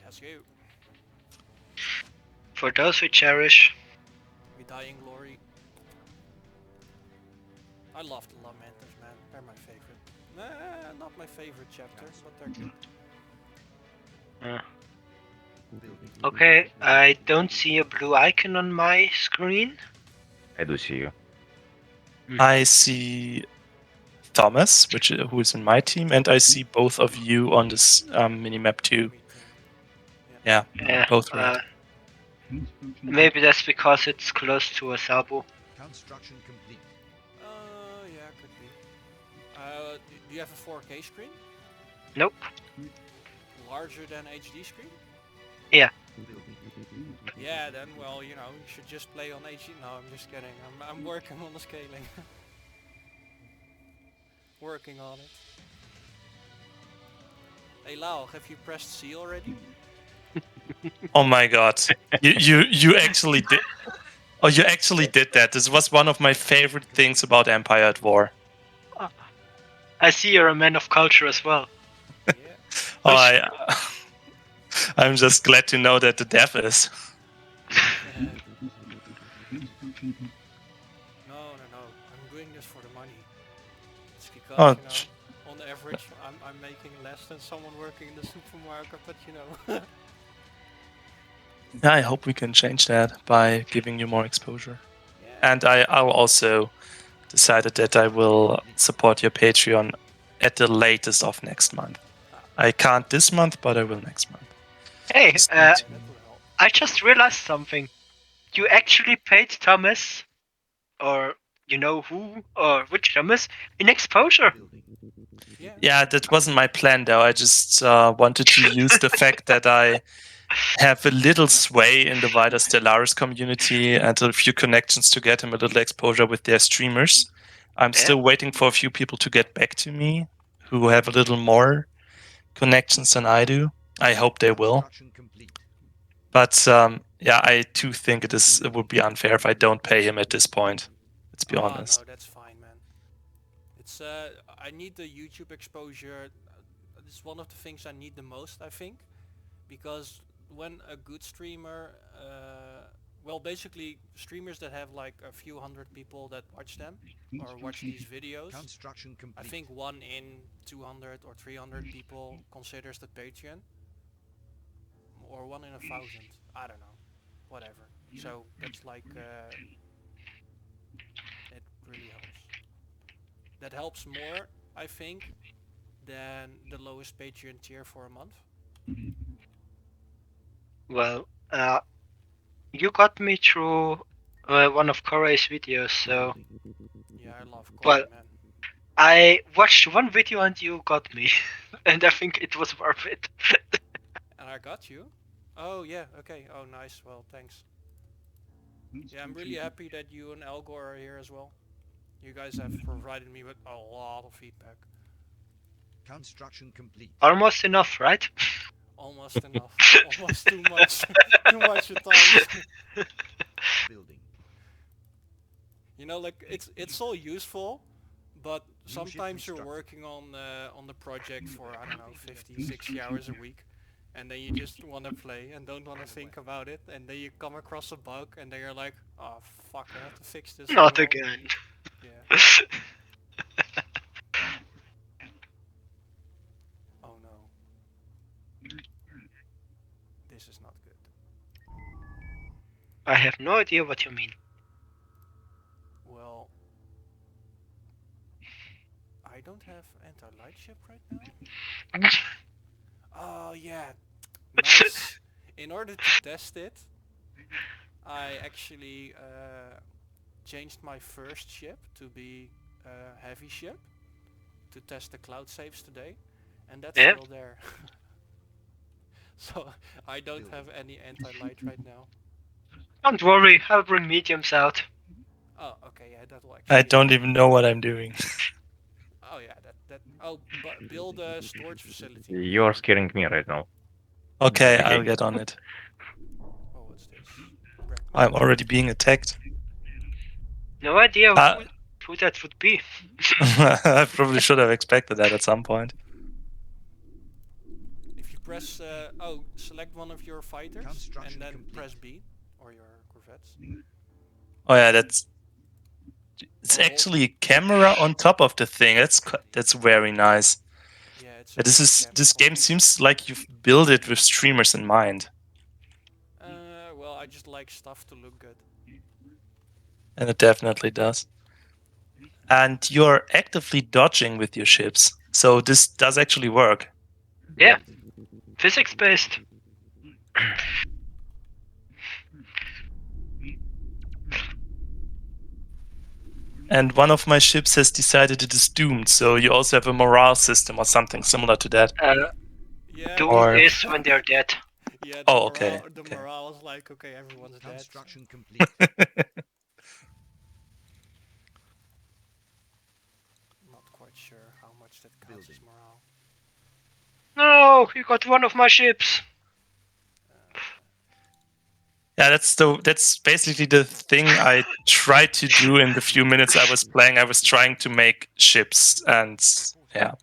Let's go. For those who cherish. We die in glory. I love the Lamenters, man. They're my favorite. Nah, not my favorite chapter, but they're good. Okay, I don't see a blue icon on my screen. I do see you. I see Thomas, who is in my team, and I see both of you on this minimap too. Yeah, both red. Maybe that's because it's close to a Sabu. Construction complete. Yeah, could be. Do you have a 4K screen? Nope. Larger than HD screen? Yeah. Yeah, then, well, you know, you should just play on HD. No, I'm just kidding. I'm working on the scaling. Working on it. Hey Lau, have you pressed C already? Oh my god. You actually did. Oh, you actually did that. This was one of my favorite things about Empire at War. I see you're a man of culture as well. Yeah. I'm just glad to know that the dev is. No. I'm doing this for the money. It's because, Oh, you know, on average, I'm making less than someone working in the supermarket, but you know. yeah, I hope we can change that by giving you more exposure. Yeah. And I'll also decided that I will support your Patreon at the latest of next month. I can't this month, but I will next month. Hey, I just realized something. You actually paid Thomas, or you know who, or which Thomas, in exposure. Yeah, that wasn't my plan though. I just wanted to use the fact that I have a little sway in the wider Stellaris community and a few connections to get him a little exposure with their streamers. I'm still waiting for a few people to get back to me who have a little more connections than I do. I hope they will. But yeah, I too think it would be unfair if I don't pay him at this point. Let's be honest. No, that's fine, man. It's I need the YouTube exposure. It's one of the things I need the most, I think, because when a good streamer, well, basically streamers that have like a few hundred people that watch them or watch these videos, I think 1 in 200 or 300 people considers the Patreon, or 1 in 1,000. I don't know, whatever. So that's like it really helps. That helps more, I think, than the lowest Patreon tier for a month. Well, you got me through one of Korai's videos, so... Yeah, I love Korai, well, man. I watched one video and you got me, and I think it was worth it. And I got you? Oh, yeah, okay. Oh, nice. Well, thanks. Yeah, I'm really happy that you and Algor are here as well. You guys have provided me with a lot of feedback. Construction complete. Almost enough, right? Almost enough. Almost too much. Too much at times. Building. You know, like it's all useful, but sometimes you're working on the project for, I don't know, 50, 60 hours a week, and then you just want to play and don't want to think about it, and then you come across a bug and then you're like, oh fuck, I have to fix this. Not again. Yeah. Oh no. This is not good. I have no idea what you mean. Well, I don't have anti-light ship right now. Oh yeah, nice. In order to test it, I actually changed my first ship to be a heavy ship to test the cloud saves today, and that's still there. So I don't have any anti-light right now. Don't worry, I'll bring mediums out. Oh, okay, yeah, that will actually... I don't even know what I'm doing. Oh yeah, but build a storage facility. You're scaring me right now. Okay, I'll get on it. Oh, what's this? I'm already being attacked. No idea who that would be. I probably should have expected that at some point. If you press select one of your fighters and Construction then complete. press B or your corvettes. Oh yeah, it's Or hold- actually a camera on top of the thing. That's very nice. Yeah, it's Yeah, a big camera this point. game seems like you've built it with streamers in mind, Well, I just like stuff to look good. and it definitely does. And you're actively dodging with your ships, so this does actually work. Yeah. Physics based. And one of my ships has decided it is doomed, so you also have a morale system or something similar to that. Yeah. Doom Or- is when they're dead. Yeah. Oh, okay, The okay. morale is like, okay, everyone's dead. Construction complete. Not quite sure how much that counts as Building. morale. No, you got one of my ships. Yeah, that's basically the thing I tried to do in the few minutes I was playing. I was trying to make ships, and yeah,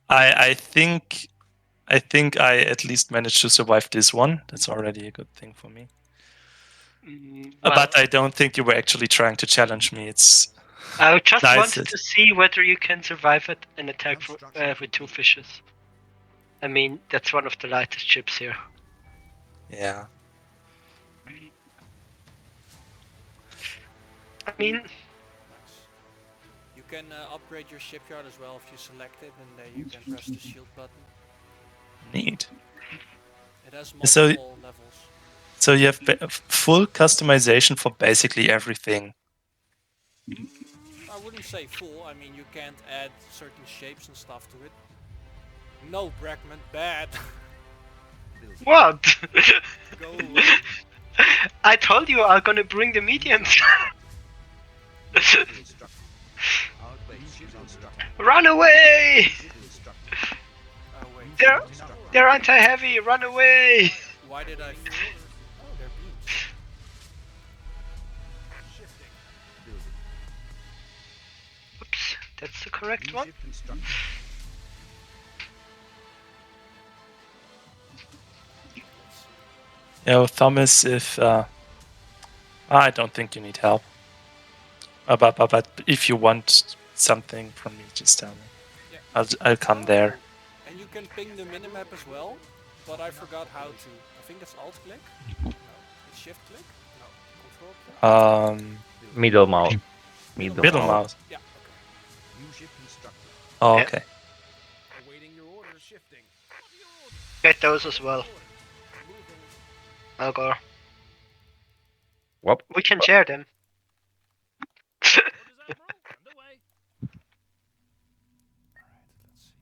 I think I at least managed to survive this one. That's already a good thing for me. Well, But I don't think you were actually trying to challenge me. It's I just nice wanted that- to see whether you can survive it and attack Construction with 2 complete. fishes. I mean, that's one of the lightest ships here. yeah. I mean, Nice. You can upgrade your shipyard as well if you select it, and then you can press the shield button. Neat. It has So- multiple levels. So you have full customization for basically everything. I wouldn't say full. I mean, you can't add certain shapes and stuff to it. No, Brackman, bad. Building. what? Go away. I told you I'm gonna bring the mediums. Constructed. Our base is constructed. Run away! Constructed. Oh wait. They're- Constructed. They're anti-heavy, run away! Why did I fall? Oh, they're beams. Building. Oops, that's the correct New one. ship constructed. Let's see. Thomas, if I don't think you need help. But if you want something from me, just tell me. Yeah. I'll come there. Oh, and you can ping the minimap as well, but I forgot how to. I think it's alt click? No. It's shift click? No. Control click? Middle mouse. Middle mouse. Yeah, okay. New ship constructed. Oh, Yeah. okay. Awaiting your orders. Shifting. Get those as well. I'll go. Whoop. We can share them. Alright, let's see.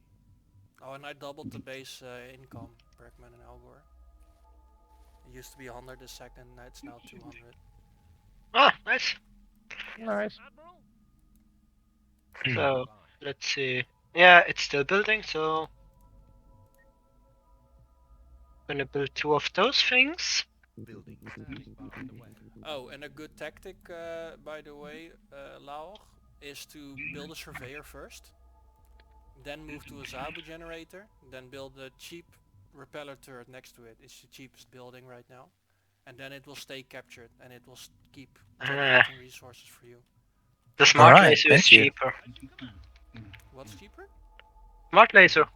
Oh, and I doubled the base income, Brackman and Algor. It used to be 100 a second, it's now 200. Ah, nice. Nice. So, let's see. Yeah, it's still building, so... Gonna build 2 of those things. Building. Oh, and a good tactic, by the way, Laog, is to build a surveyor first, then move to a Zabu generator, then build a cheap repeller turret next to it. It's the cheapest building right now. And then it will stay captured and it will keep generating resources for you. The smart Alright, laser is thank you. cheaper. What's cheaper? Smart laser.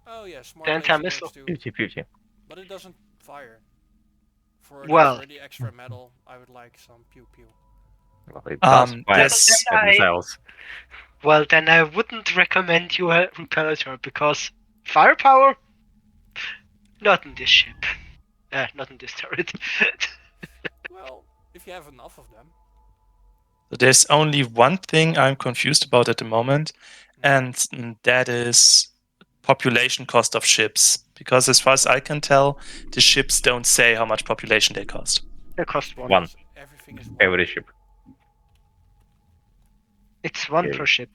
Oh yeah, smart The laser anti-missile. works too, 50-50. but it doesn't fire. For Well. the extra metal, I would like some pew pew. Well, it does fire Yes. at missiles. Well, then I wouldn't recommend you a repeller turret because firepower? Not in this ship. Not in this turret. Well, if you have enough of them. So there's only one thing I'm confused about at the moment, and that is population cost of ships. Because as far as I can tell, the ships don't say how much population they cost. They cost one. One. Everything is one. Every ship. It's one Okay. per ship.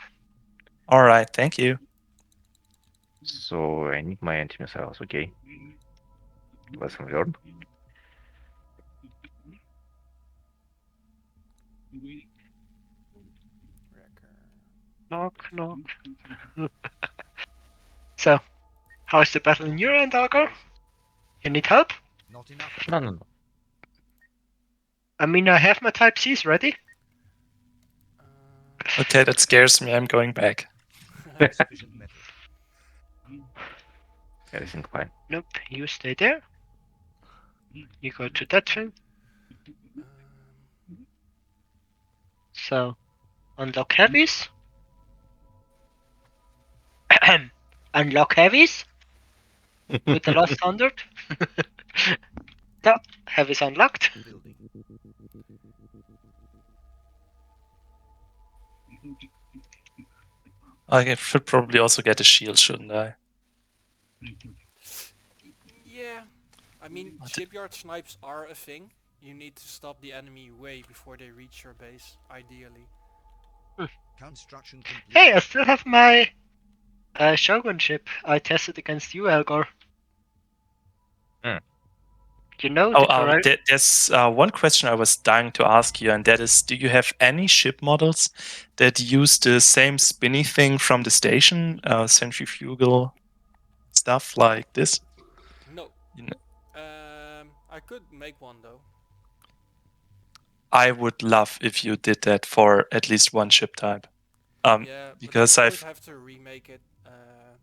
Alright, thank you. So I need my anti-missiles, okay. Lesson learned. Wrecker. Knock, knock. So, How's the battle in your end, Algar? You need help? Not enough. No. I mean, I have my Type Cs ready. Okay, that scares me. I'm going back. Insufficient metal. Everything fine. Nope, you stay there. You go to that thing. So, unlock heavies. Unlock heavies with the last 100. No, heavies unlocked. Building. I should probably also get a shield, shouldn't I? Yeah, I mean, What? shipyard snipes are a thing. You need to stop the enemy way before they reach your base, ideally. Construction complete. Hey, I still have my Shogun ship. I tested against you, Algar. Hmm. You know Oh, the correct. there's one question I was dying to ask you, and that is, do you have any ship models that use the same spinny thing from the station, centrifugal stuff like this? No. You know, I could make one though. I would love if you did that for at least one ship type. Yeah, because but I would I've have to remake it.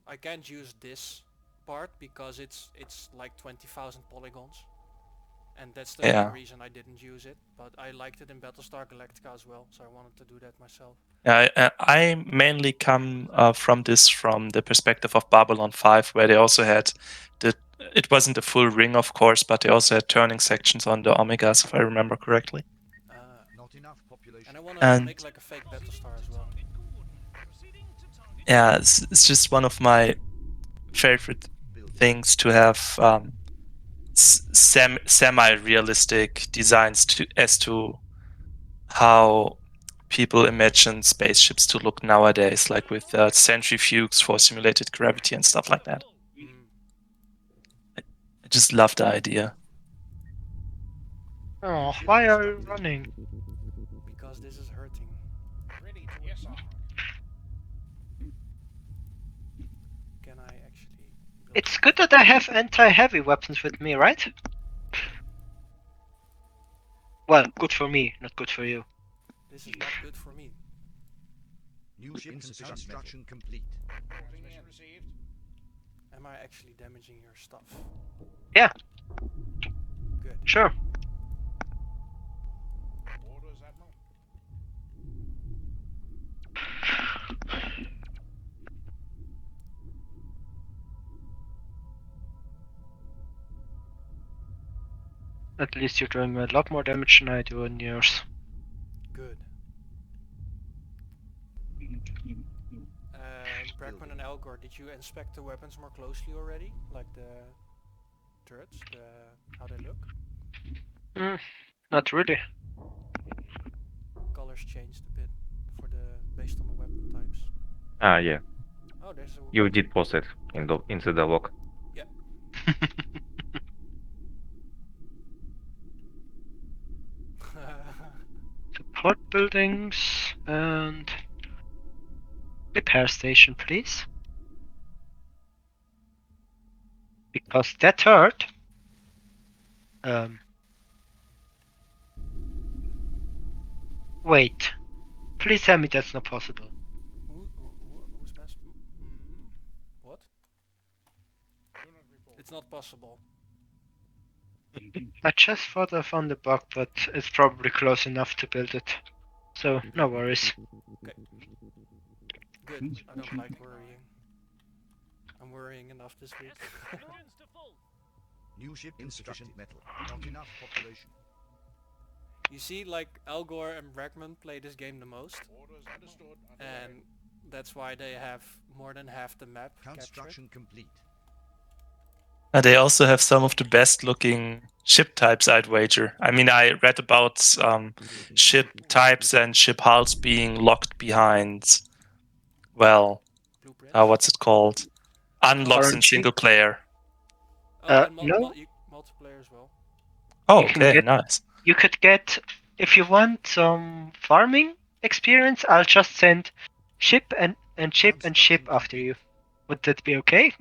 I can't use this part because it's like 20,000 polygons, and that's the Yeah. main reason I didn't use it. But I liked it in Battlestar Galactica as well, so I wanted to do that myself. I mainly come from the perspective of Babylon 5, where they also had it wasn't a full ring, of course, but they also had turning sections on the Omegas, if I remember correctly. Not enough population. And I want to And make like a fake Battlestar as well. yeah, it's just one of my favorite Building. things to have semi-realistic designs as to how people imagine spaceships to look nowadays, like with centrifuges for simulated gravity and stuff like that. Mm. I just love the idea. Oh, why are you running? Because this is hurting. Ready to embark. Can I actually build It's a- good that I have anti-heavy weapons with me, right? Well, good for me, not good for you. This is not good for me. New ship construction complete. Transmission received. Am I actually damaging your stuff? Yeah. Good. Sure. Orders, Admiral. At least you're doing a lot more damage than I do in yours. Good. Brackman and Elgor, did you inspect the weapons more closely already? Like the turrets, how they look? Not really. Colors changed a bit based on the weapon types. Yeah. Oh, there's a You did post it into the log. Support buildings and repair station, please. Because that hurt. Wait. Please tell me that's not possible. Who's best? What? It's not possible. I just thought I found a bug, but it's probably close enough to build it. So, no worries. Good. I don't like worrying. I'm worrying enough this week. New ship insufficient metal. Not enough population. You see, like, Elgor and Brackman play this game the most, Orders understood. and that's why they have more than half the map captured. Construction complete. And they also have some of the best looking ship types, I'd wager. I mean, I read about ship types and ship hulls being locked behind, well, Blueprints. what's it called? Unlocks in RNG? single player. And no. multiplayer as well. Oh, You can okay, get- nice. You could get, if you want some farming experience, I'll just send ship and ship and ship after you. Would that be okay?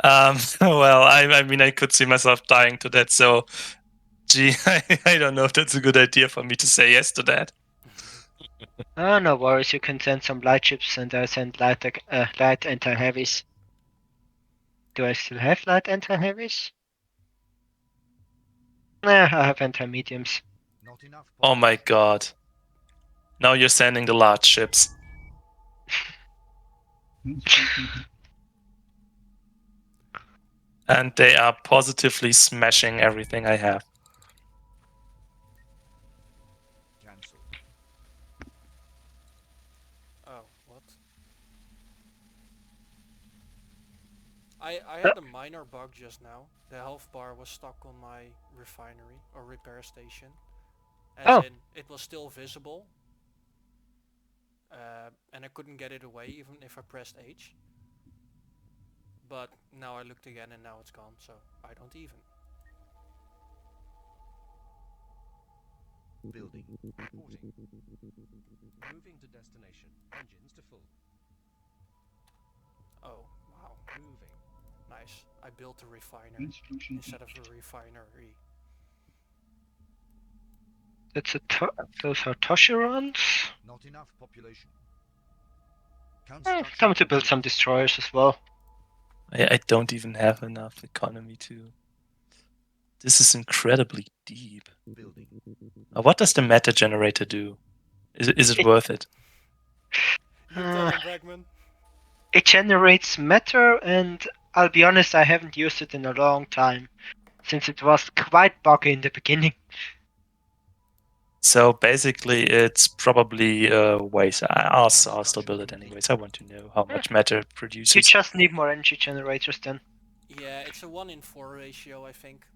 Well, I mean, I could see myself dying to that, so gee, I don't know if that's a good idea for me to say yes to that. Oh, no worries. You can send some light ships, and I send light anti-heavies. Do I still have light anti-heavies? Nah, I have anti-mediums. Not enough. Oh my population. god. Now you're sending the large ships. And they are positively smashing everything I have. Cancel. Oh, what? I had a minor bug just now. The health bar was stuck on my refinery or repair station. As Oh. in, it was still visible. And I couldn't get it away even if I pressed H. But now I looked again and now it's gone, so I don't even. Building. Reporting. Moving to destination. Engines to full. Oh, wow. Moving. Nice. I built a refiner instead of a refinery. That's those are Toshirons. Not enough population. Time to build some destroyers as well. I don't even have enough economy to... This is incredibly deep. Building. What does the meta generator do? Is it worth it? You tell him, Bregman. It generates matter, and I'll be honest, I haven't used it in a long time, since it was quite buggy in the beginning. So basically, it's probably waste. I'll still build it anyways. I want to know how much matter it You produces. just need more energy generators then. Yeah, it's a 1:4 ratio, I think.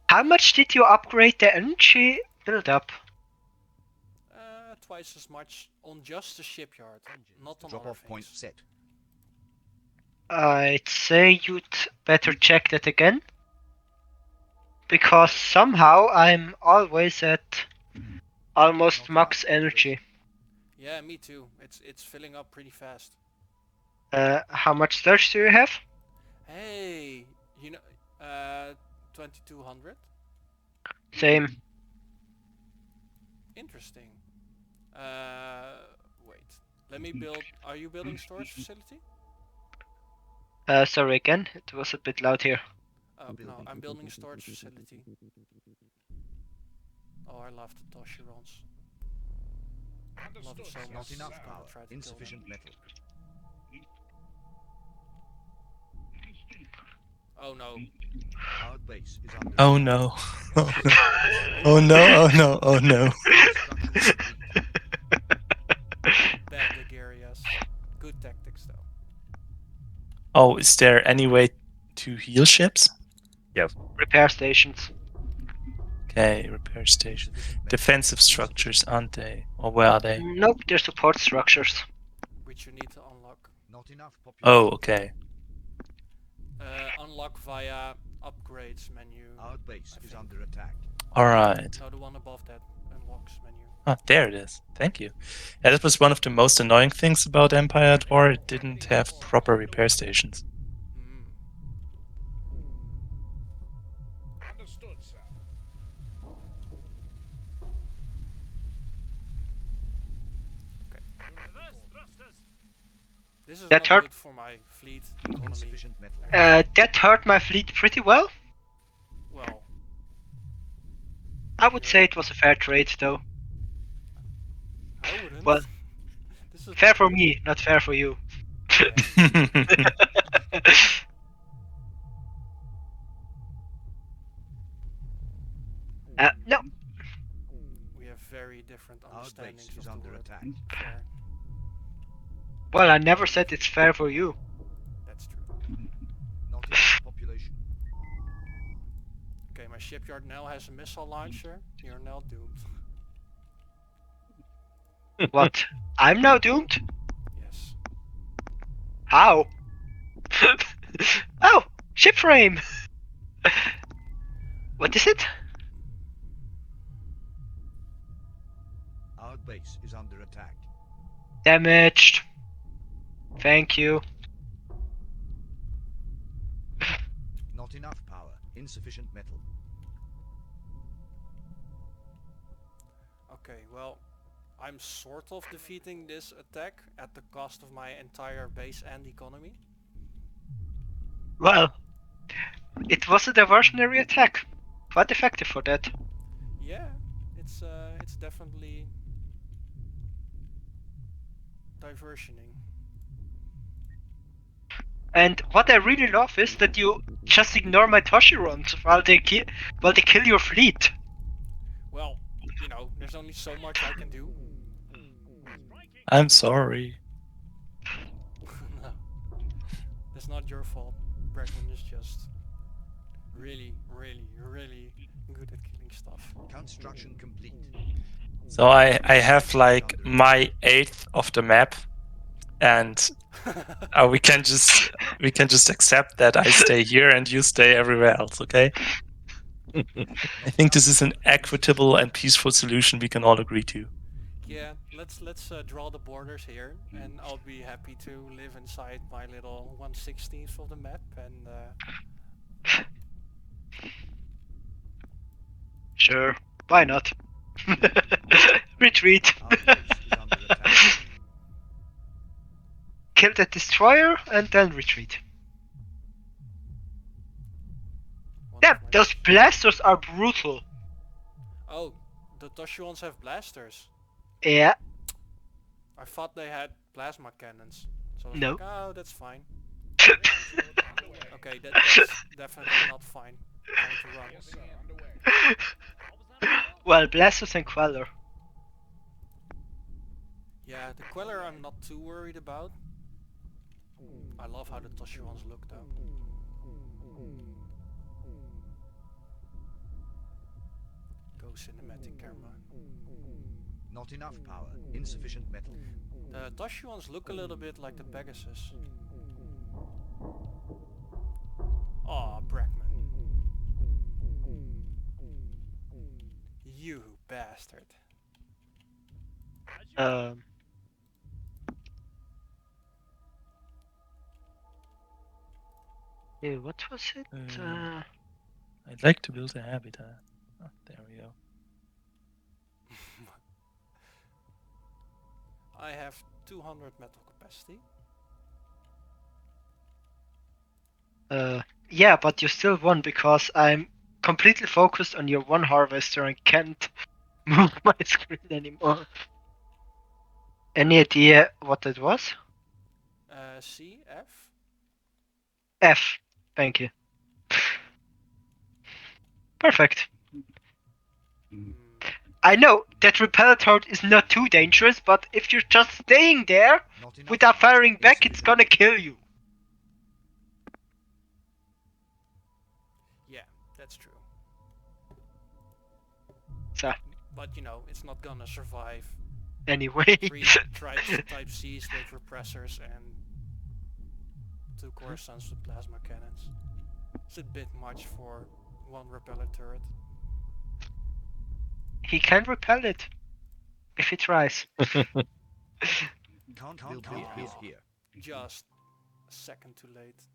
How much did you upgrade the energy build-up? Twice as much on just the shipyard, not on other Drop-off point things. set. I'd say you'd better check that again. Because somehow I'm always at almost max energy. Yeah, me too. It's filling up pretty fast. How much storage do you have? Hey, you know, 2200. Same. Interesting. Wait. Let me build. Are you building storage facility? Sorry again, it was a bit loud here. Oh no, I'm building a storage facility. Oh, I love the Toshirons. Love them so much. Not enough I'm gonna power. try to kill Insufficient them. metal. Oh no. Our base is under Oh attack. no. Oh no, oh no, oh no. Construction complete. Bad Gregarious. Good tactics though. Oh, is there any way to heal ships? Repair stations. Okay, repair station. Insufficient metal. Defensive structures, aren't they? Or where are they? Nope, they're support structures. Which you need to unlock. Not enough population. Oh, okay. Unlock via upgrades menu. Our base I is think. under attack. Alright. No, the one above that unlocks menu. Ah, there it is. Thank you. Yeah, that was one of the most annoying things about Empire at War. It didn't have proper repair stations. Mm. Understood, sir. This is That not hurt. good for my fleet economy. Insufficient metal. That hurt my fleet pretty well. Well, I would say it was a fair trade though. I wouldn't. Well, This is fair for me, not fair for you. Yeah. No. We have very different Our understandings base is of the under word attack. fair. Well, I never said it's fair for you. That's true. Not enough population. Okay, my shipyard now has a missile launcher. You're now doomed. What? I'm now doomed? Yes. How? Oh, ship frame. What is it? Our base is under attack. Damaged. Thank you. Not enough power. Insufficient metal. Okay, well, I'm sort of defeating this attack at the cost of my entire base and economy. Well, it was a diversionary attack. Quite effective for that. Yeah, it's definitely diversioning. And what I really love is that you just ignore my Toshirons while they kill your fleet. Well, you know, there's only so much I can do. I'm sorry. No, that's not your fault. Bregman is just really, really, really good at killing stuff. Construction complete. So I have like my 1/8 of the map, and we can just accept that I stay here and you stay everywhere else. Okay? I think this is an equitable and peaceful solution we can all agree to. Yeah, let's draw the borders here, and I'll be happy to live inside my little 1/16th of the map. And Sure, why not? Retreat. Our base is under attack. Kill the destroyer and then retreat. one Damn, of my- those blasters are brutal. Oh, the Toshuans have blasters. Yeah. I thought they had plasma cannons. So I was No. like, oh, that's fine. Okay, that's definitely not fine. Time to run. Well, blasters and queller. Yeah, the Queller I'm not too worried about. I love how the Toshuans look though. Go cinematic camera. Not enough power. Insufficient metal. The Toshuans look a little bit like the Pegasus. Aw, Brackman. You bastard. Yeah, what was it? I'd like to build a habitat. Oh, there we go. I have 200 metal capacity. Yeah, but you still won because I'm completely focused on your one harvester and can't move my screen anymore. Any idea what that was? C, F? F. Thank you. Perfect. Hmm. I know that repellent horde is not too dangerous, but if you're just staying there Not enough without power. firing back, it's Insufficient gonna kill you. Yeah, that's true. So, But you know, it's not gonna survive anyway. 3 type C's with repressors and 2 Coruscants with plasma cannons. It's a bit much for one repeller turret. He can repel it if he tries. Can't build here. Just a second too late.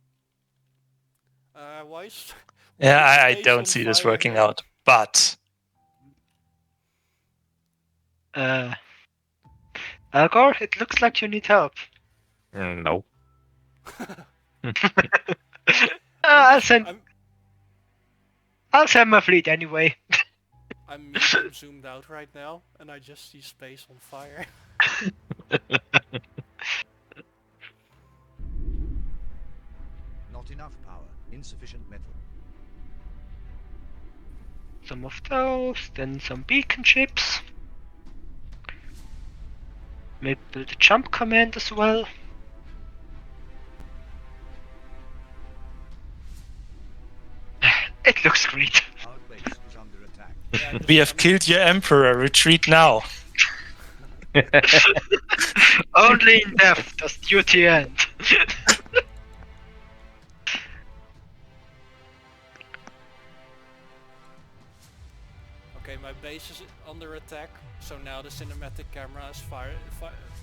Why is... Yeah, why is I space don't on see this fire working again? out. But Algor, it looks like you need help. No. I'll send I'm my fleet anyway. I'm medium zoomed out right now, and I just see space on fire. Not enough power. Insufficient metal. Some of those, then some beacon chips. Maybe build a jump command as well. It looks great. Our base is under attack. Yeah, we have killed your emperor. Retreat now. Only in death does duty end. Okay, my base is under attack, so now the cinematic camera is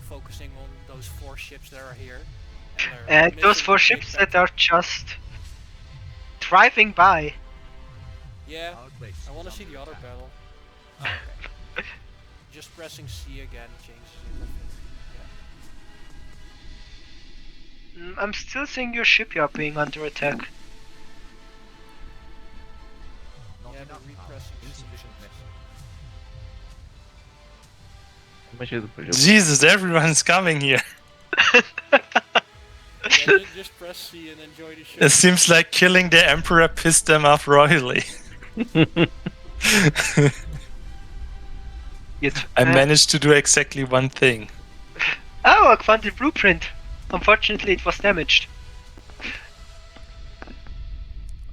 focusing on those 4 ships that are here. they're Those missing 4 the big ships that battle. are just driving by. Yeah, Our base I want to is see under the other attack. battle. Oh, okay. Just pressing C again changes it, I think. Yeah. I'm still seeing your shipyard being under attack. Not Yeah, enough but power. repressing C Insufficient metal. How much is the project? Jesus, everyone's coming here. Yeah, just press C and enjoy the It show. seems like killing the Emperor pissed them off royally. Yes. I managed to do exactly one thing. Oh, a quantum blueprint. Unfortunately, it was damaged.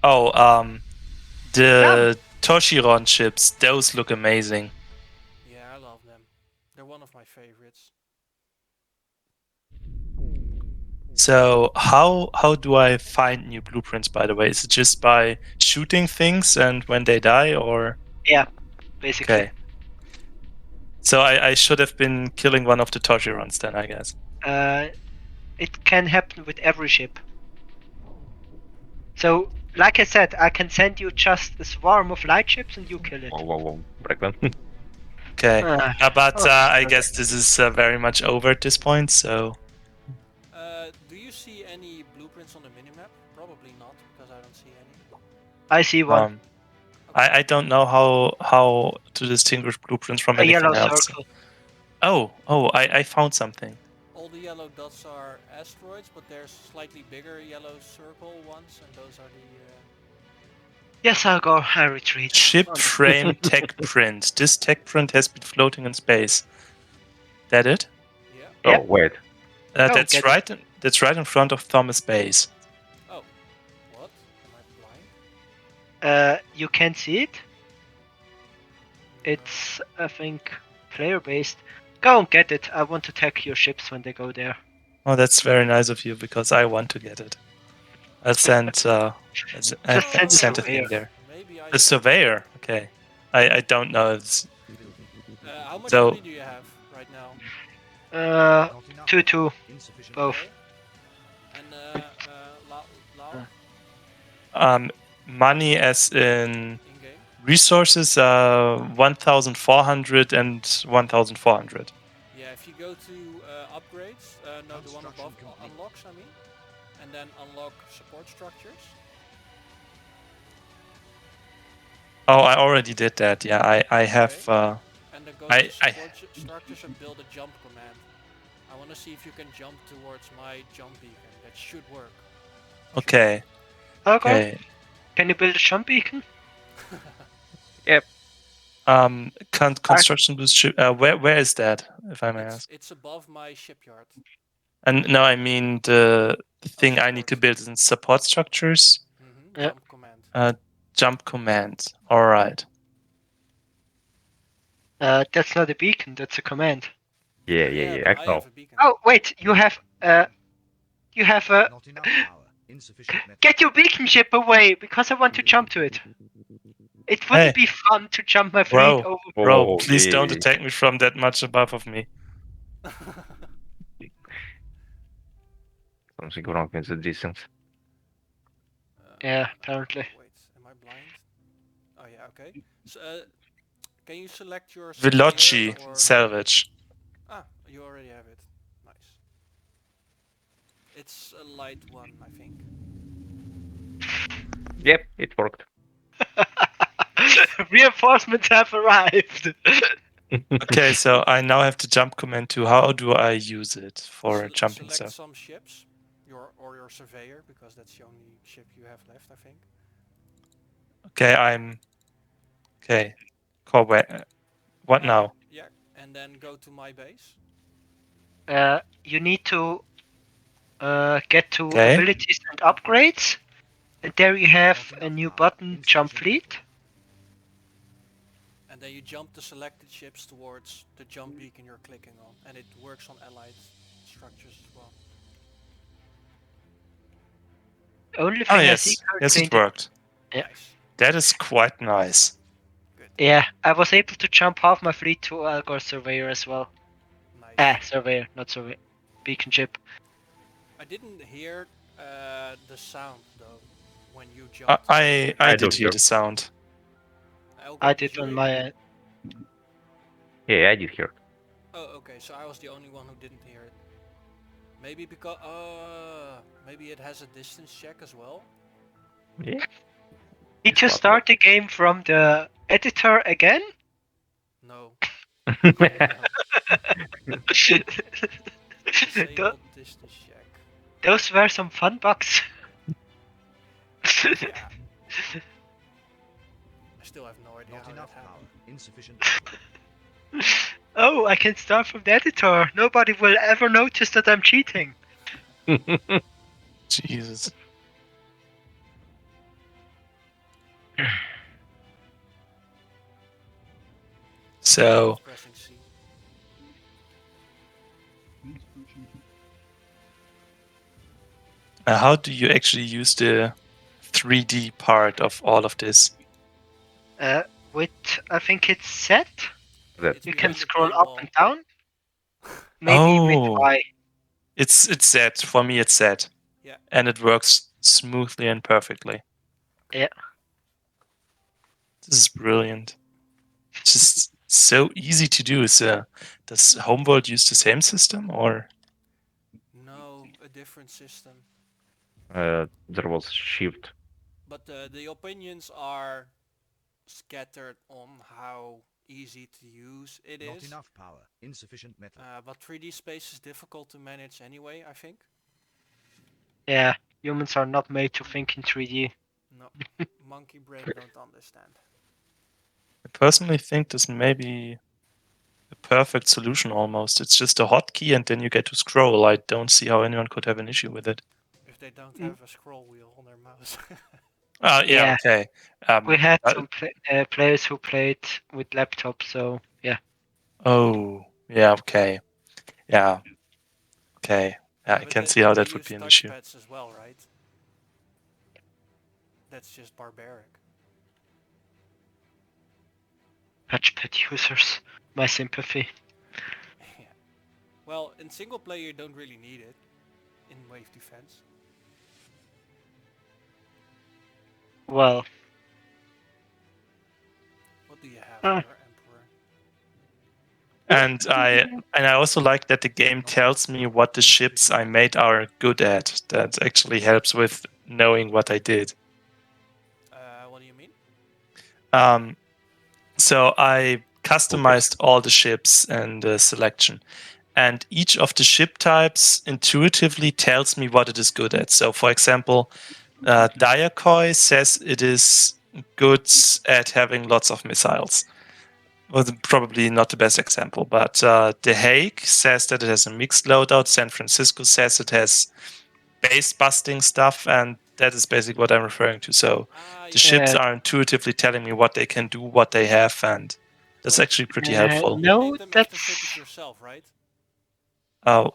Oh, the Toshiron ships, those look amazing. Yeah, I love them. They're one of my favorites. So how do I find new blueprints, by the way? Is it just by shooting things and when they die, or? Yeah, basically. Okay. So I should have been killing one of the Toshirons then, I guess. It can happen with every ship. So, like I said, I can send you just a swarm of light ships and you kill it. Whoa. Breakdown. Okay. But I okay. guess this is very much over at this point, so... Do you see any blueprints on the minimap? Probably not, because I don't see any. I see one. I don't know how to distinguish blueprints from A yellow anything else. circle. I found something. All the yellow dots are asteroids, but there's slightly bigger yellow circle ones, and those are the... Yes, I retreat. Ship frame tech print. This tech print has been floating in space. That it? Yeah. Yeah. Oh, wait. Oh, That's get right. That's right in front of Thomas Base. Oh. What? Am I blind? You can see it. It's, I think, player-based. Go and get it. I want to tech your ships when they go there. Oh, that's very nice of you because I want to get it. I'll send. send it send a to thing here. there. Maybe I A surveyor. Okay. I don't know. It's How much So- money do you have right now? Not enough 2-2. power. Insufficient Both. Okay. And Lao money as in in game. resources. 1,400 and 1,400. Yeah, if you go to upgrades, no, the one above Construction complete. unlocks, I mean, and then unlock support structures. Oh, I already did that. Yeah, I have. And then go I- to support structures and build a jump command. I want to see if you can jump towards my jump beacon. That should work. Okay. Okay. Okay. Can you build a jump beacon? Construction boost ship. Where is that, if I may ask? It's above my shipyard. And no, I mean the thing I need to build is in support structures. Yeah. Jump command. Jump command. All right. That's not a beacon, that's a command. Yeah. but I I know. have a beacon. Oh, wait, you have a... Not enough power. Insufficient metal. Get your beacon ship away, because I want to jump to it. It wouldn't be fun to jump my fleet Bro. over... Bro, Oh, please don't yeah. attack me from that much above of me. Something wrong with the distance. Yeah, apparently. Wait, am I blind? Oh yeah, okay. So, can you select your Veloci surveyor or... salvage. Ah, you already have it. Nice. It's a light one, I think. Yep, it worked. Reinforcements have arrived! Okay, so I now have to jump command to how do I use it for jumping Select stuff? some ships, your surveyor, because that's the only ship you have left, I think. Okay, I'm... Okay. Call where? What now? Yeah, and then go to my base. You need to get to Okay. abilities and upgrades. And there you have a new button, Jump Fleet. And then you jump the selected ships towards the jump beacon you're clicking on. And it works on allied structures as well. Only Oh thing I yes, see yes it currently- worked. Yeah. Nice. That is quite nice. Yeah, I was able to jump half my fleet to Algor Surveyor as well. Nice. Surveyor, not Surveyor. Beacon ship. I didn't hear the sound though when you I jumped. I I do did hear hear. the sound. Elgort, I did did you on hear? my end. Yeah, I did hear. Oh, okay. So I was the only one who didn't hear it. Maybe because maybe it has a distance check as well. Yeah. Did It's you possible. start the game from the editor again? No, Tho- disable distance check. Those were some fun bugs. Yeah, I still have no idea Not how that enough power. happened. Insufficient metal. Oh, I can start from the editor. Nobody will ever notice that I'm cheating. Jesus. So, Just pressing C. how do you actually use the 3D part of all of this? With I think it's set. That It's You can behind the scroll up paywall. and down. Maybe with Oh, Y. it's set. For me, it's set. Yeah. And it works smoothly and perfectly. Yeah. This is brilliant. Just so easy to do. So, does Homeworld use the same system or? No, a different system. there was shift. But the opinions are scattered on how easy to use it Not is. enough power. Insufficient metal. But 3D space is difficult to manage anyway, I think. Yeah. Humans are not made to think in 3D. No, monkey brain don't understand. I personally think this may be a perfect solution almost. It's just a hotkey and then you get to scroll. I don't see how anyone could have an issue with it. If they don't have a scroll wheel on their mouse. Yeah, Yeah. okay. We had uh, some players who played with laptops, so yeah. Oh, yeah, okay. Yeah, okay. Yeah, I But can see how they that would use be an issue. touchpads as well, right? That's just barbaric. Touchpad users. My sympathy. Yeah. Well, in single player you don't really need it in wave defense. Well, What do you have Ah. there, Emperor? And I also like that the game tells me what the ships I made are good at. That actually helps with knowing what I did. What do you mean? So I customized all the ships and the selection. And each of the ship types intuitively tells me what it is good at. So, for example, Diakoi says it is good at having lots of missiles. Well, probably not the best example, but The Hague says that it has a mixed loadout. San Francisco says it has base busting stuff, and that is basically what I'm referring to. So the ships are intuitively telling me what they can do, what they have, and that's Wait, actually pretty helpful. You no, named them after that's cities yourself, right? Oh,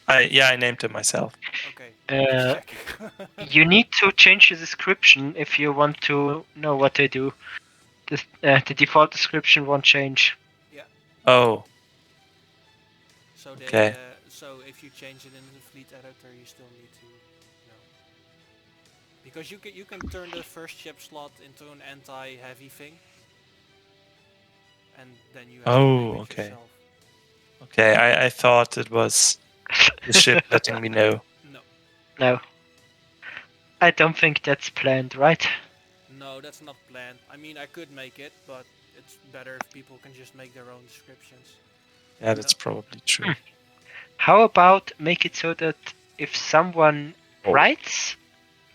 I named it myself. Okay, just check. you need to change the description if you want to know what they do. The default description won't change. Yeah. Oh, So they, okay. so if you change it in the fleet editor, you still need to, because you can turn the first ship slot into an anti-heavy thing, and then you have to name it Okay. yourself. Okay, I thought it was the ship letting me know. No. No. I don't think that's planned, right? No, that's not planned. I mean, I could make it, but it's better if people can just make their own descriptions. Yeah, that's probably true. How about make it so that if someone writes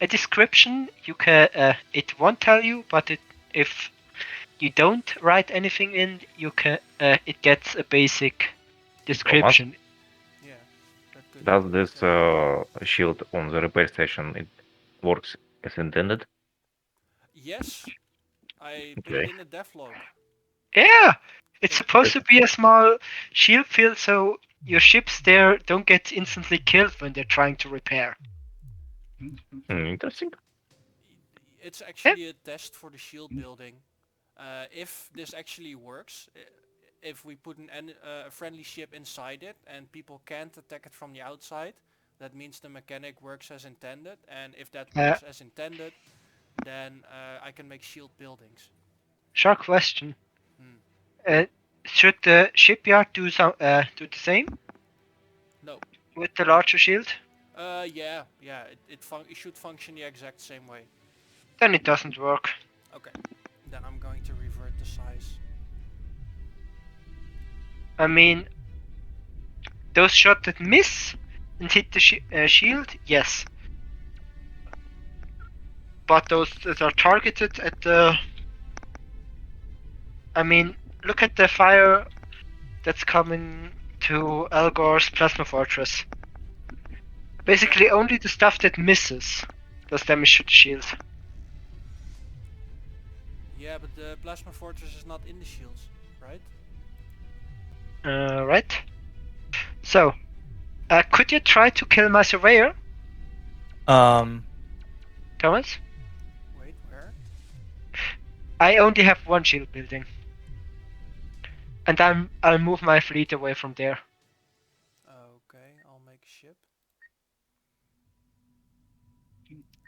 a description, you can it won't tell you, but if you don't write anything in, you can it gets a basic description. Yeah. That could Does be this okay. shield on the repair station it works as intended? Yes, I put it in the devlog. Yeah, it's supposed to be a small shield field, so your ships there don't get instantly killed when they're trying to repair. Interesting. It's actually a test for the shield building. If this actually works, if we put a friendly ship inside it and people can't attack it from the outside, That means the mechanic works as intended, and if that Yeah. works as intended, then I can make shield buildings. Short question. Hmm. Should the shipyard do the same No. with the larger shield? Yeah. It should function the exact same way. Then it doesn't work. Okay. Then I'm going to revert the size. I mean, those shots that miss and hit the shield, yes. But those that are targeted at the... I mean, look at the fire that's coming to Algor's Plasma Fortress. Basically, only the stuff that misses does damage to the shield. Yeah, but the Plasma Fortress is not in the shields, right? Right. So, could you try to kill my surveyor, Thomas? Wait, where? I only have one shield building, and I'll move my fleet away from there. Okay, I'll make a ship.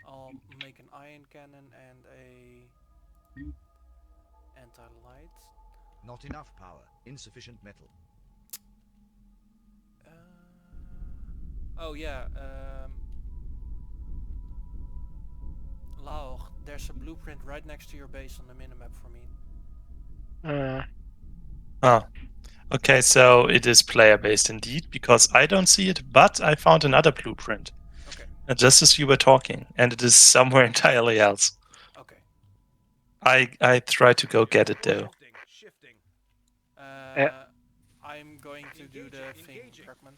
I'll make an ion cannon and a anti-light. Not enough power. Insufficient metal. Oh yeah, Laur, there's a blueprint right next to your base on the minimap for me. Okay, so it is player-based indeed, because I don't see it, but I found another blueprint. Okay. Just as you were talking, and it is somewhere entirely else. Okay. I try to go get it though. Shifting. I'm going to do the thing, Bergman.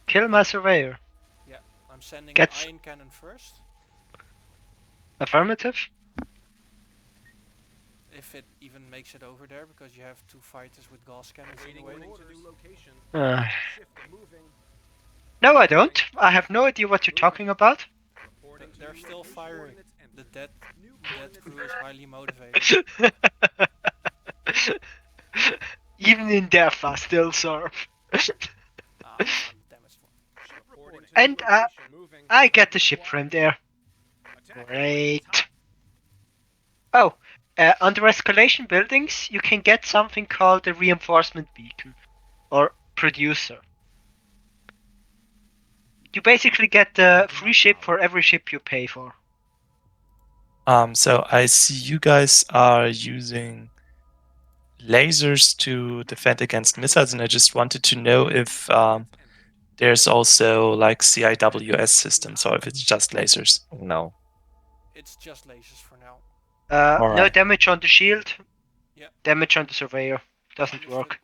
Kill my surveyor. Yeah, I'm sending Gets- an ion cannon first. Affirmative. If it even makes it over there, because you have two fighters with gas cannons in the Waiting way. on order. New location. Shift moving. No, I don't. I have no idea what you're talking about. Reporting to They're new still location. firing. Coordinates entered. The dead New crew is coordinates highly motivated. Even in death, I still serve. Ah, I'm damaged one. Ship reporting to And, new location. Moving. I get the ship frame there. Attack. Great. Oh, under escalation buildings, you can get something called a reinforcement beacon, or producer. You basically get a free ship for every ship you pay for. So I see you guys are using lasers to defend against missiles, and I just wanted to know if there's also like CIWS systems, or if it's just lasers. No. It's just lasers for now. No Alright. damage on the shield. Yeah. Damage on the surveyor. Doesn't Understood. work.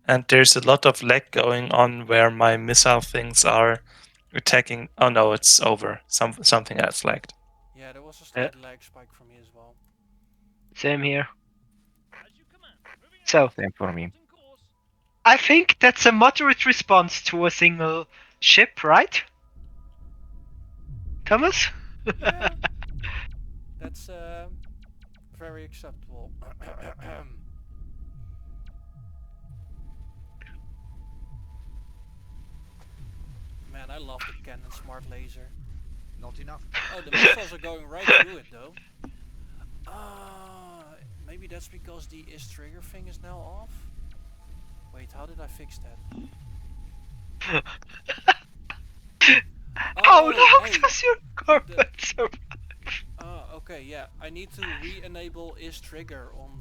And there's a lot of lag going on where my missile things are attacking. Oh no, it's over. Something else lagged. Yeah, there was a slight lag spike for me as well. Same here. So, Same for me. I think that's a moderate response to a single ship, right? Thomas? Yeah, that's very acceptable. Man, I love the cannon smart laser. Not enough. Oh, the missiles are going right through it though. Maybe that's because the is trigger thing is now off? Wait, how did I fix that? Oh no, hey, does your corporate survive? okay, yeah. I need to re-enable is trigger on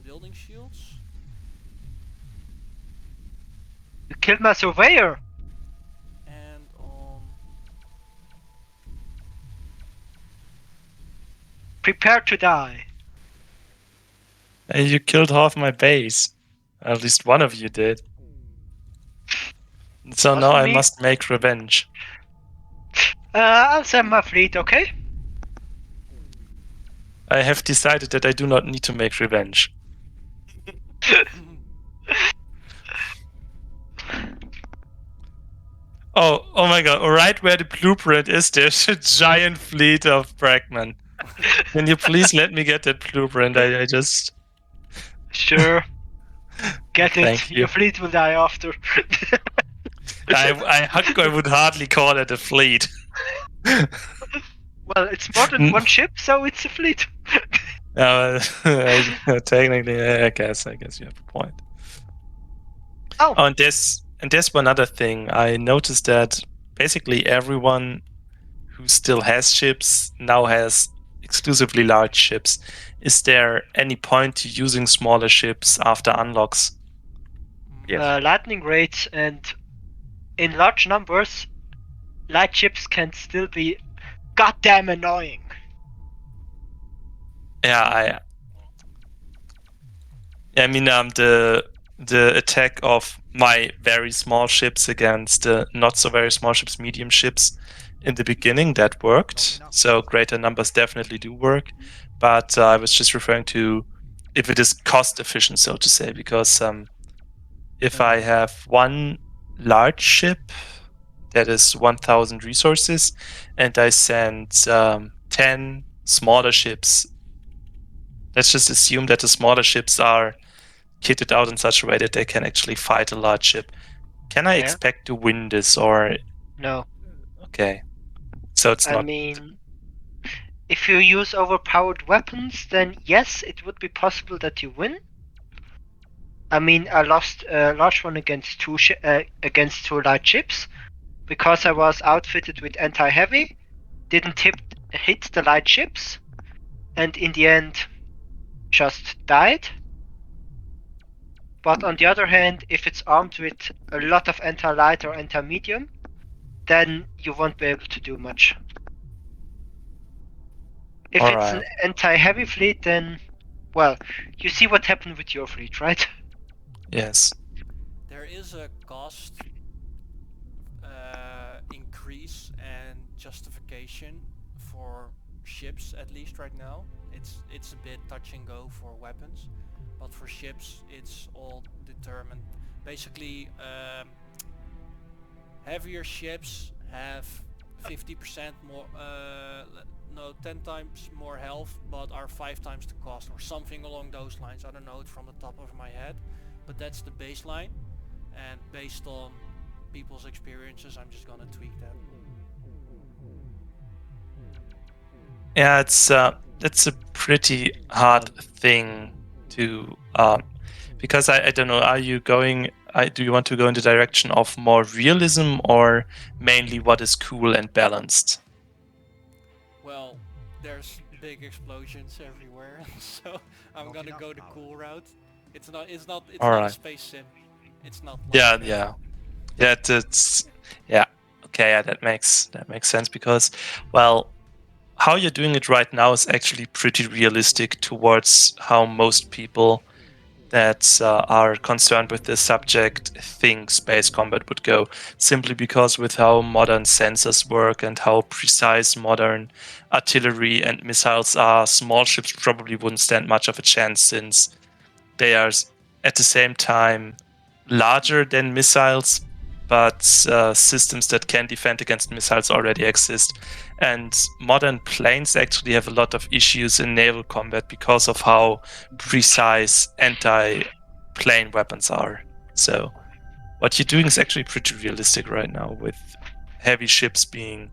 building shields. You killed my surveyor! And on Prepare to die. Hey, you killed half my base. At least one of you did. So now Wasn't I me. must make revenge. I'll send my fleet, okay? I have decided that I do not need to make revenge. Oh my god, right where the blueprint is, there's a giant fleet of Bragman. Can you please let me get that blueprint? I just... Sure. Get it. Thank you. Your fleet will die after. I would hardly call it a fleet. Well, it's more than one ship, so it's a fleet. Technically, I guess you have a point. Oh, Oh, and there's one other thing. I noticed that basically everyone who still has ships now has exclusively large ships. Is there any point to using smaller ships after unlocks? Yes. lightning rates and in large numbers, light ships can still be goddamn annoying. Yeah, I mean, the attack of my very small ships against the not so very small ships, medium ships, in the beginning that worked. So greater numbers definitely do work, but I was just referring to if it is cost efficient, so to say, because if I have one large ship that is 1,000 resources, and I send 10 smaller ships. Let's just assume that the smaller ships are kitted out in such a way that they can actually fight a large ship. Can I expect to win this, or No. okay? So it's I not. mean, if you use overpowered weapons, then yes, it would be possible that you win. I mean, I lost a large one against two light ships because I was outfitted with anti-heavy, didn't hit the light ships, and in the end just died. But on the other hand, if it's armed with a lot of anti-light or anti-medium, then you won't be able to do much. If it's an anti-heavy fleet, then, well, you see what happened with your fleet, right? Yes. There is a cost increase and justification for ships, at least right now. It's a bit touch and go for weapons, but for ships it's all determined. Basically, heavier ships have 50% more, 10 times more health, but are 5 times the cost, or something along those lines. I don't know it from the top of my head, but that's the baseline, and based on people's experiences, I'm just gonna tweak that. Yeah, it's a pretty hard thing to because I don't know. Are you going? Do you want to go in the direction of more realism or mainly what is cool and balanced? Well, there's big explosions everywhere, so I'm gonna go the cool route. It's not a space sim. It's not like Yeah. It's okay. Yeah, that makes sense because, well, how you're doing it right now is actually pretty realistic towards how most people that are concerned with this subject think space combat would go, simply because with how modern sensors work and how precise modern artillery and missiles are, small ships probably wouldn't stand much of a chance, since they are at the same time larger than missiles, but systems that can defend against missiles already exist. And modern planes actually have a lot of issues in naval combat because of how precise anti-plane weapons are. So what you're doing is actually pretty realistic right now, with heavy ships being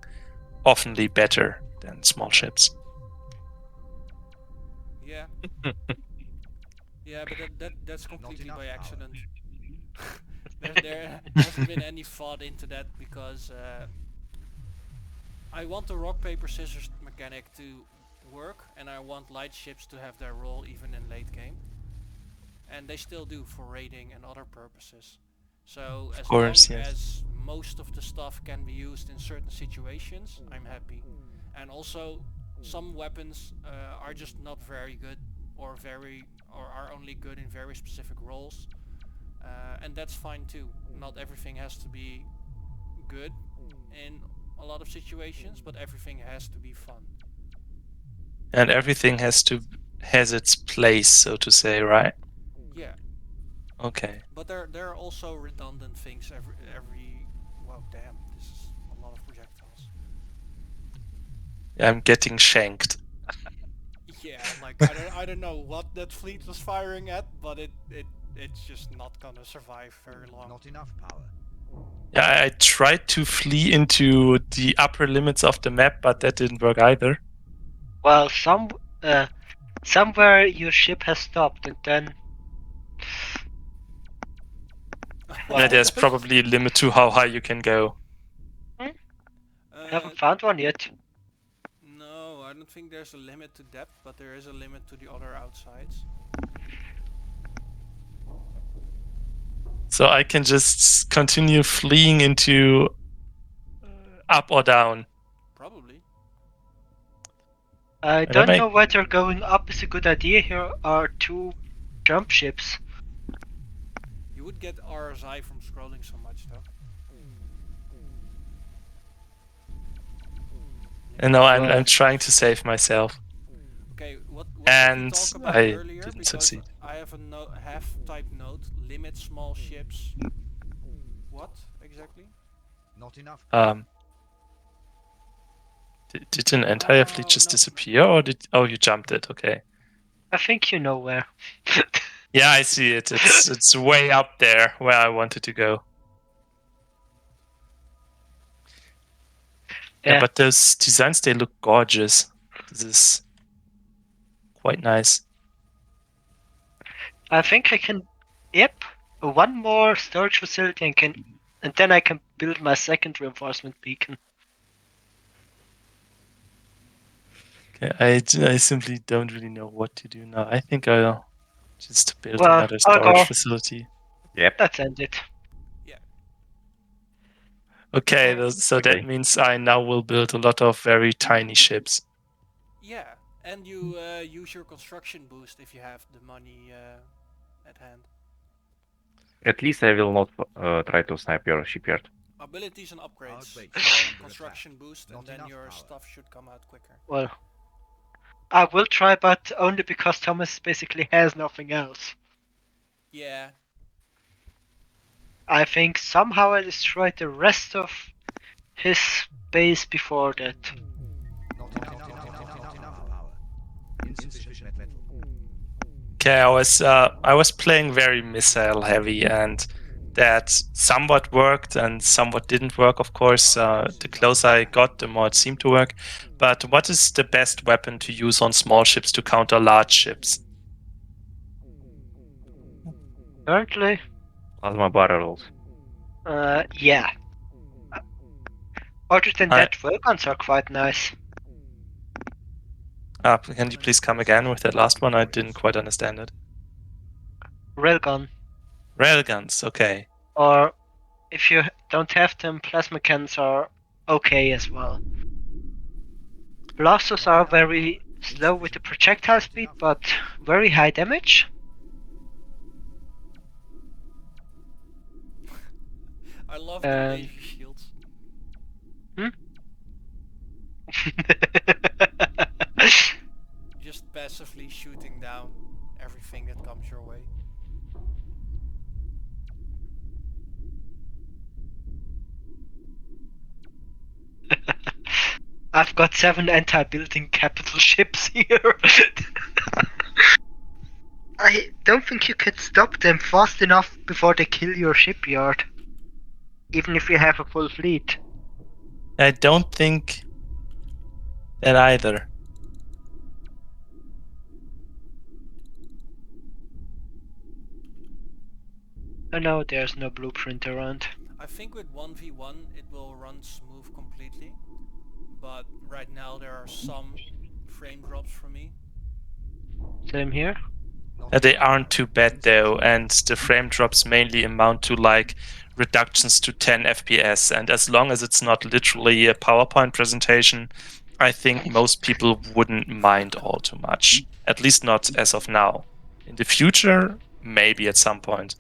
oftenly better than small ships. Yeah. Yeah, but that's completely by accident. there hasn't been any thought into that, because I want the rock paper scissors mechanic to work, and I want light ships to have their role even in late game, and they still do for raiding and other purposes. So as long as most of the stuff can be used in certain situations, I'm happy. And also, some weapons are just not very good, or are only good in very specific roles, and that's fine too. Not everything has to be good in a lot of situations, but everything has to be fun. And everything has its place, so to say, right? Yeah. Okay. But there are also redundant things every. Wow, damn! This is a lot of projectiles. I'm getting shanked. Yeah, like I don't know what that fleet was firing at, but it's just not gonna survive very long. Not enough power. Yeah, I tried to flee into the upper limits of the map, but that didn't work either. Well, somewhere your ship has stopped, and then Yeah, there's probably a limit to how high you can go. I haven't found one yet. No, I don't think there's a limit to depth, but there is a limit to the other outsides. So I can just continue fleeing into up or down. Probably. I that don't might- know whether going up is a good idea. Here are 2 jump ships. You would get RSI from scrolling so much though. And now I'm Well- trying to save myself. Okay, what And did we talk about I earlier? didn't Because succeed. I have a half type note, limit small ships. What exactly? Not enough. Did an entire fleet just no. disappear, or did? Oh, you jumped it. Okay. I think you know where. Yeah, I see it. It's way up there where I wanted to go. Yeah, Yeah. but those designs, they look gorgeous. This is quite nice. I think I can. Yep, one more storage facility and then I can build my second reinforcement beacon. Okay, I simply don't really know what to do now. I think I'll just build Well, another I'll storage go. facility. Let's end it. Okay, Well, so okay. that means I now will build a lot of very tiny ships. Yeah, and you use your construction boost if you have the money at hand. At least I will not try to snipe your shipyard. Abilities and upgrades. Outbreak. Construction boost, and Not then enough your power. stuff should come out quicker. Well, I will try, but only because Thomas basically has nothing else. Yeah, I think somehow I destroyed the rest of his base before that. Not enough power. Insufficient metal. Okay, I was playing very missile heavy, and that somewhat worked and somewhat didn't work. Of course, the closer I got, the more it seemed to work. But what is the best weapon to use on small ships to counter large ships? Currently, Plasma barrels. yeah. Other than that, railguns are quite nice. Can you please come again with that last one? I didn't quite understand it. Railgun. Railguns, okay. Or if you don't have them, plasma cannons are okay as well. Blasters are very slow with the projectile speed, but very high damage. I love the laser shields. Just passively shooting down everything that comes your way. I've got 7 anti-building capital ships here. I don't think you can stop them fast enough before they kill your shipyard. Even if you have a full fleet. I don't think that either. Oh no, there's no blueprint around. I think with 1v1 it will run smooth completely, but right now there are some frame drops for me. Same here. They aren't too bad though, and the frame drops mainly amount to like reductions to 10 FPS, and as long as it's not literally a PowerPoint presentation, I think most people wouldn't mind all too much. At least not as of now. In the future, maybe at some point.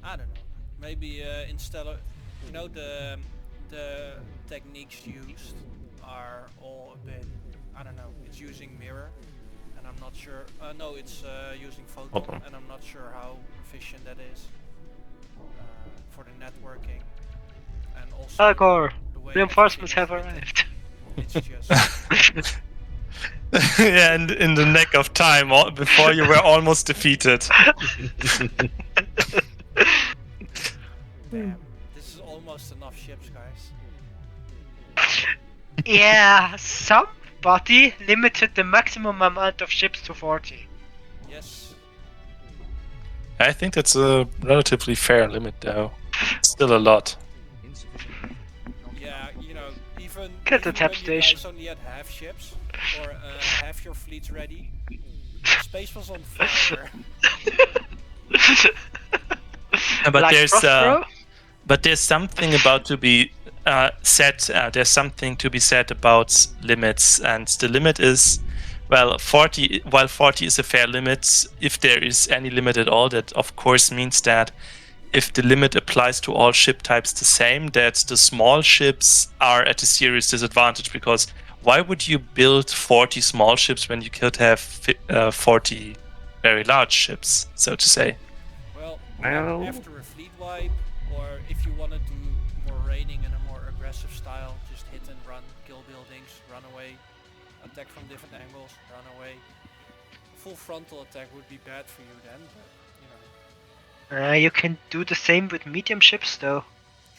I don't know. Maybe in Stellar, you know, the techniques used are all a bit, I don't know, it's using mirror, and I'm not sure, no, it's using photon, and I'm not sure how efficient that is for the networking, and also Algor, the way reinforcements have everything is written. arrived. It's just Yeah, and in the neck of time, before you were almost defeated. Damn, this is almost enough ships, guys. Yeah, somebody limited the maximum amount of ships to 40. Yes. I think that's a relatively fair limit, though. Still a lot. Insufficient metal. Not Yeah, you know, even, Get the even tap when you station. guys only had half ships, or half your fleets ready, space was on fire. But Like there's Prospero? but there's something about to be said. There's something to be said about limits, and the limit is, well, 40. While 40 is a fair limit, if there is any limit at all, that of course means that if the limit applies to all ship types the same, that the small ships are at a serious disadvantage, because why would you build 40 small ships when you could have 40 very large ships, so to say? Well, Well- after a fleet wipe, or if you want to do more raiding in a more aggressive style, just hit and run, kill buildings, run away, attack from different angles, run away. Full frontal attack would be bad for you then, but you know, You can do the same with medium ships, though.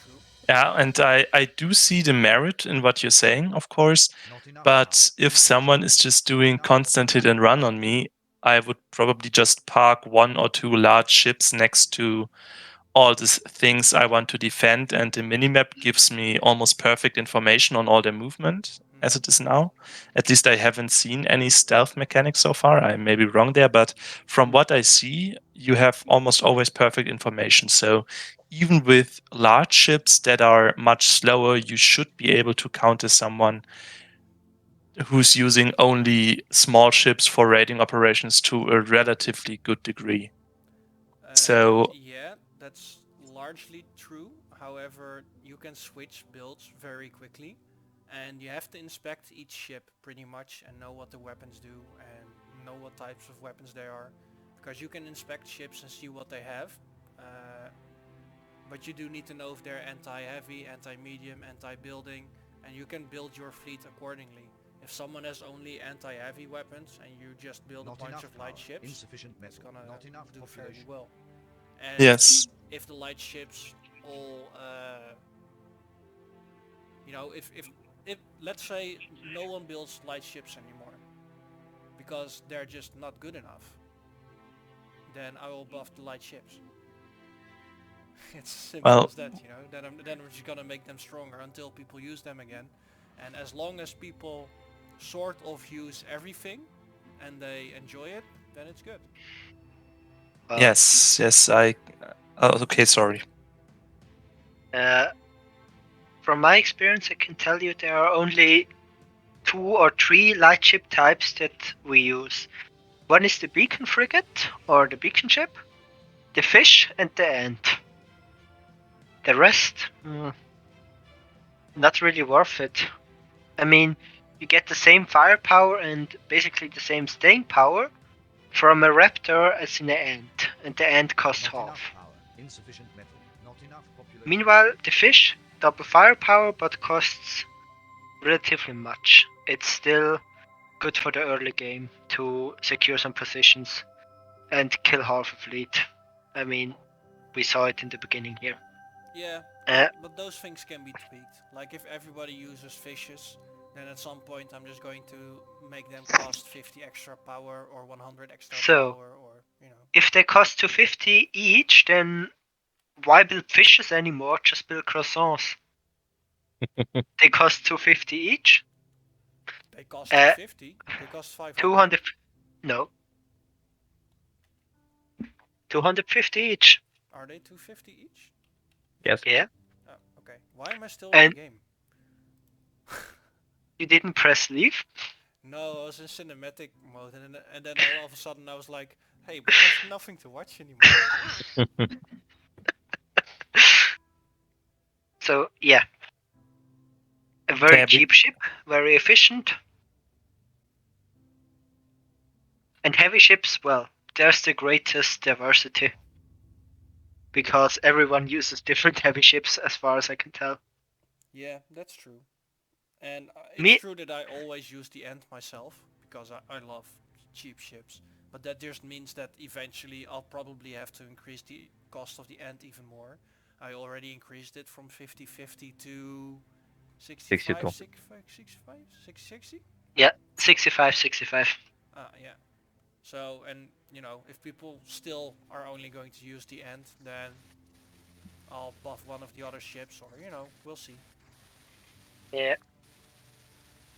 true. Yeah, and I do see the merit in what you're saying, of course. Not enough But power. if someone is just doing constant hit and run on me, I would probably just park 1 or 2 large ships next to all these things I want to defend, and the minimap gives me almost perfect information on all their movement as it is now. At least I haven't seen any stealth mechanics so far. I may be wrong there, but from what I see, you have almost always perfect information. So even with large ships that are much slower, you should be able to counter someone who's using only small ships for raiding operations to a relatively good degree. So yeah, that's largely true. However, you can switch builds very quickly, and you have to inspect each ship pretty much and know what the weapons do and know what types of weapons they are, because you can inspect ships and see what they have. But you do need to know if they're anti-heavy, anti-medium, anti-building, and you can build your fleet accordingly. If someone has only anti-heavy weapons and you just build Not a bunch enough of light power. ships, Insufficient it's metal. gonna Not enough do fairly population. well. And yes, if the light ships all, you know, if let's say no one builds light ships anymore because they're just not good enough, then I will buff the light ships. It's simple Well- as that, you know. Then I'm just gonna make them stronger until people use them again, and as long as people sort of use everything and they enjoy it, then it's good. yes, I. Okay, sorry. From my experience, I can tell you there are only 2 or 3 light ship types that we use. One is the beacon frigate, or the beacon ship, the fish, and the ant. The rest, not really worth it. I mean, you get the same firepower and basically the same staying power from a raptor as in an ant, and the ant costs Not half. enough power. Insufficient metal. Not enough population. Meanwhile, the fish, double firepower but costs relatively much. It's still good for the early game to secure some positions and kill half a fleet. I mean, we saw it in the beginning here. Yeah, Uh, but those things can be tweaked. Like if everybody uses fishes, then at some point I'm just going to make them cost 50 extra power or 100 extra So- power, or you know. If they cost 250 each, then why build fishes anymore? Just build croissants. They cost 250 each. They cost 250. They cost 500. 200. No. 250 each. Are they 250 each? Yes. Yeah. Oh, okay. Why am I still And- in the game? You didn't press leave. No, I was in cinematic mode, and then all of a sudden I was like, hey, but there's nothing to watch anymore. So yeah. A very Yeah, cheap ship, very efficient. And heavy ships, well, there's the greatest diversity. Because everyone uses different heavy ships as far as I can tell. Yeah, that's true. And it's Me- true that I always use the end myself, because I love cheap ships. But that just means that eventually I'll probably have to increase the cost of the Ant even more. I already increased it from 50-50 to 65, 62. 65, 65, 60? Yeah, 65, 65. Yeah. So, and you know, if people still are only going to use the Ant, then I'll buff one of the other ships, or you know, we'll see. Yeah,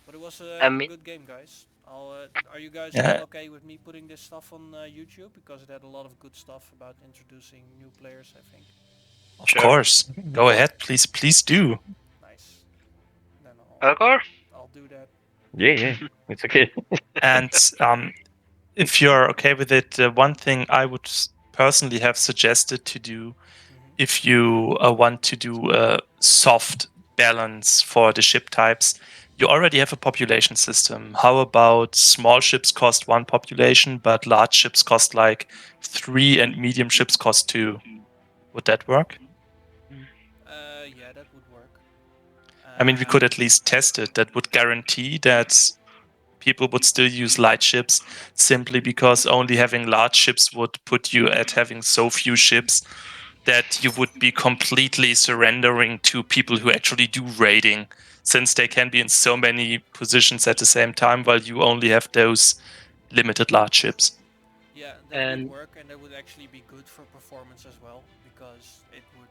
But it was I a mean, good game, guys. Are you guys Yeah. all okay with me putting this stuff on YouTube? Because it had a lot of good stuff about introducing new players, I think. Of Sure. course. Go ahead, please do. Nice. Then Algor? I'll do that. Yeah, it's okay. And if you're okay with it, one thing I would personally have suggested to do Mhm. if you want to do a soft balance for the ship types, you already have a population system. How about small ships cost 1 population, but large ships cost like 3 and medium ships cost 2? Would that work? Yeah, that would work. I mean, we could at least test it. That would guarantee that people would still use light ships simply because only having large ships would put you at having so few ships that you would be completely surrendering to people who actually do raiding, since they can be in so many positions at the same time while you only have those limited large ships. Yeah, that would And work, and that would actually be good for performance as well, because it would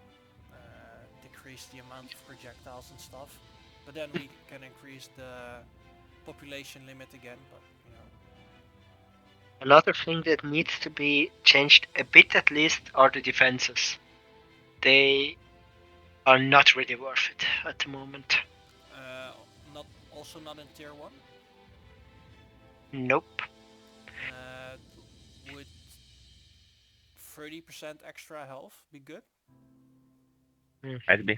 decrease the amount of projectiles and stuff. But then we can increase the population limit again, but you know. another thing that needs to be changed a bit at least are the defenses. They are not really worth it at the moment. Not also not in tier 1. Nope. Would 30% extra health be good? Might be.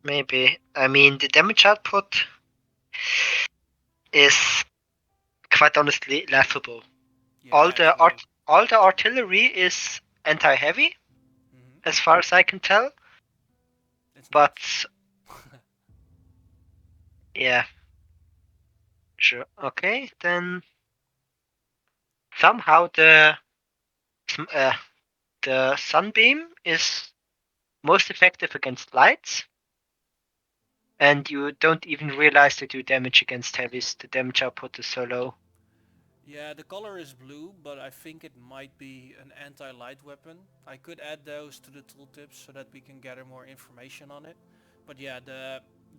Maybe. I mean, the damage output is quite honestly laughable. Yeah, All the artillery is anti-heavy, as far as I can tell. It's But not. yeah, sure. Okay, then somehow the sunbeam is most effective against lights, and you don't even realize they do damage against heavies. The damage output is so low. Yeah, the color is blue, but I think it might be an anti-light weapon. I could add those to the tooltips so that we can gather more information on it. But yeah,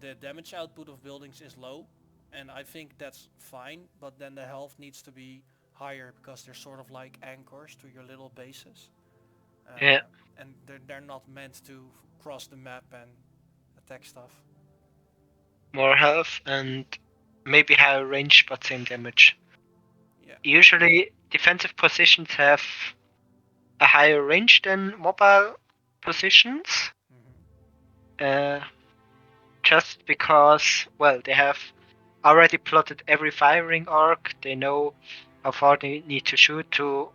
the damage output of buildings is low, and I think that's fine, but then the health needs to be higher because they're sort of like anchors to your little bases. Yeah. And they're not meant to cross the map and attack stuff. More health and maybe higher range, but same damage. Yeah. Usually, defensive positions have a higher range than mobile positions. Just because, well, they have already plotted every firing arc. They know how far they need to shoot to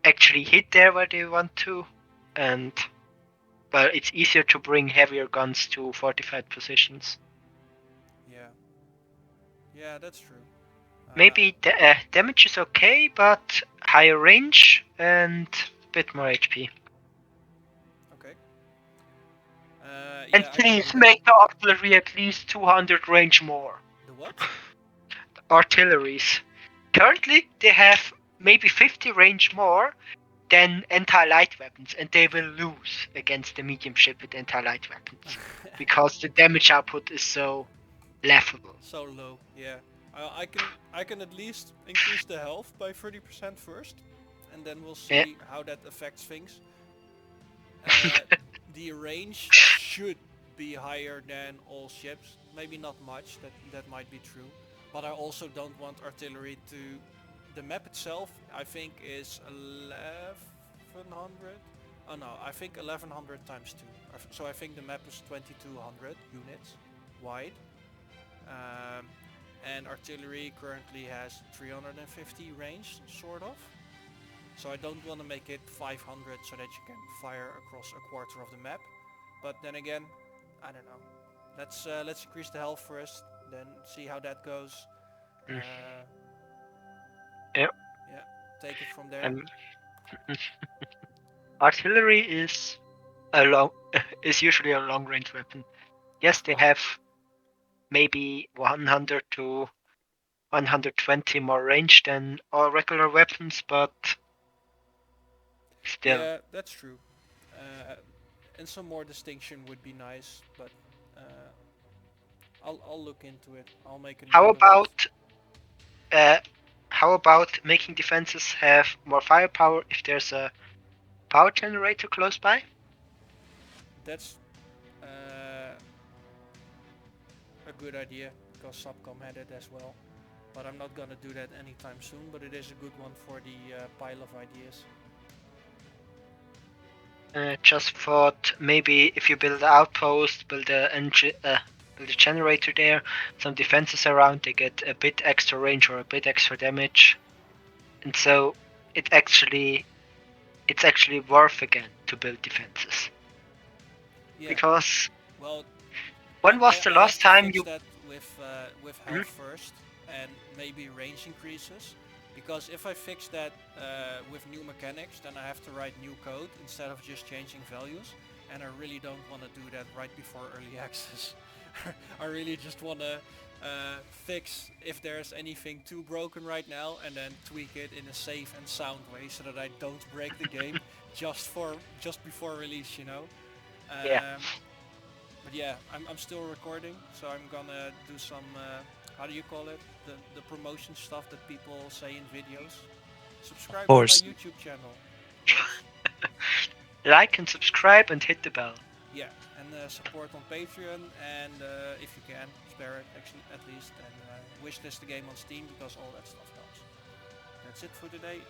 actually hit there where they want to, and well, it's easier to bring heavier guns to fortified positions. Yeah. Yeah, that's true. Maybe the damage is okay, but higher range and a bit more HP. Okay. And Yeah, please make the artillery at least 200 range more. The what? Artilleries. Currently, they have maybe 50 range more than anti-light weapons, and they will lose against the medium ship with anti-light weapons because the damage output is so laughable. So low, yeah. I can at least increase the health by 30% first, and then we'll see how that affects things. The range should be higher than all ships. Maybe not much, that might be true. But I also don't want artillery to... The map itself, I think, is 1100. Oh no, I think 1100 times 2. So I think the map is 2200 units wide. And artillery currently has 350 range, sort of. So I don't want to make it 500 so that you can fire across a quarter of the map. But then again, I don't know. Let's increase the health first, then see how that goes. Yeah. Yeah, take it from there. Artillery is is usually a long range weapon. Yes, they have maybe 100 to 120 more range than all regular weapons, but still. Yeah, that's true. And some more distinction would be nice, but I'll look into it. I'll make a How note of it. how about making defenses have more firepower if there's a power generator close by? That's a good idea because Subcom had it as well. But I'm not gonna do that anytime soon, but it is a good one for the pile of ideas. Just thought maybe if you build an outpost, build a generator there, some defenses around, they get a bit extra range or a bit extra damage, and so it's actually worth again to build defenses. Yeah. Because Well, when was the I have last to time fix you? that with health first, and maybe range increases. Because if I fix that with new mechanics, then I have to write new code instead of just changing values. And I really don't want to do that right before early access. I really just want to fix if there's anything too broken right now, and then tweak it in a safe and sound way so that I don't break the game just before release, you know. Yeah. But yeah, I'm still recording, so I'm gonna do some, how do you call it? The promotion stuff that people say in videos. Subscribe to my course. YouTube channel. Of course. Like and subscribe and hit the bell. Yeah, and support on Patreon, and if you can, spare it actually at least, and wishlist the game on Steam because all that stuff helps. That's it for today.